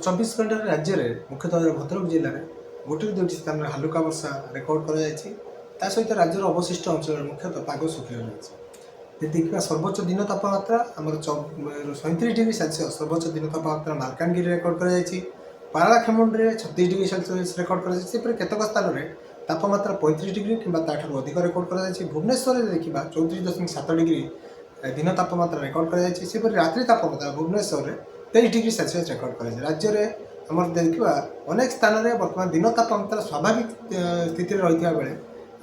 चौबीस घंटे राज्य में मुख्यतः भद्रक जिले में गोटे दुईट स्थान में हालुका वर्षा रेकर्ड कर सहित राज्यर अवशिष्ट अंचल मुख्यतः पाग शुखला रही देखा सर्वोच्च दिन तापमात्रा आम 37 डिग्री सेल्सियस सर्वोच्च दिन तापमात्रा मालकानगिरी रेकर्ड कर पारालाखेमुंडी 36 डिग्री सेल्सियस रेकर्ड कर केतक स्थान में तापमात्रा 35 डिग्री कि अधिक रेकर्ड कर भुवनेश्वर देखा 34.7 डिग्री दिन तापमात्रा रेकर्ड कर रात्रि तापमात्रा भुवनेश्वर में 23 डिग्री सेल्सियस रेकर्ड कर राज्य में आम देखा अनेक स्थान में बर्तमान दिन तापमात्रा स्वाभाविक स्थित रही बेले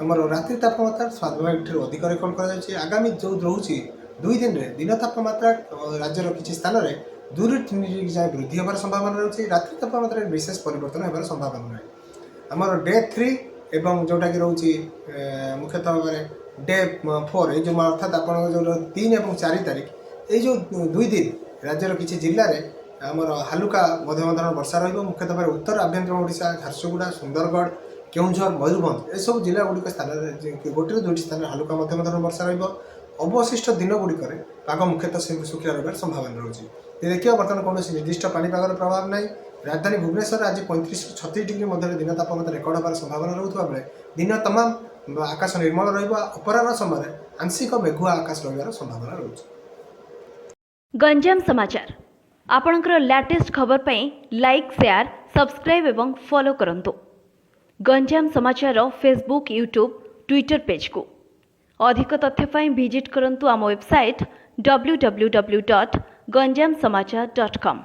आमर रात्रि तापमात्रा स्वाभाविक अधिक रेकर्ड कर आगामी जो रोचे 2 दिन में दिन तापमात्रा राज्यर किसी स्थान में 2 ରୁ 3 डिग्री जाए वृद्धि होबार संभावना रही रात्रि तापमात्रा विशेष परिवर्तन होबार संभावना रही आमर डे 3 एवं जोटा कि रोचे मुख्यतः भाव में डे 4 ये अर्थात आप जो 3 और 4 तारीख ये जो 2 दिन राज्यर किसी जिले में आमर हालुका मध्यम धरण वर्षा रुख्यतः भाव उत्तर आभ्यंतर ओडिशा झारसुगुड़ा सुंदरगढ़ केउझर मयूरभंज यू जिला गुड़िक स्थान गोटे दुईट स्थान हालुका मध्यम धरण वर्षा अवशिष्ट दिन गुड़िक पाग मुख्यतः शुखला रही संभावना रही देखिए बर्तमान कौन निर्दिष्ट पानीपागर प्रभाव ना राजधानी भुवनेश्वर आज 35 ରୁ 36 डिग्री मध्य दिन तापमात्रा रेकर्ड होबार संभावना रोकता बेले दिन तमाम आकाश निर्मल रपराह समय आंशिक मेघुआ आकाश रही संभावना रही। गंजाम समाचार आपणकर लेटेस्ट खबर पई लाइक शेयर सब्सक्राइब एवं फॉलो करंतु गंजाम समाचार फेसबुक यूट्यूब ट्विटर पेज को अधिक तथ्य पई विजिट करंतु आम वेबसाइट www.ganjamsamachar.com।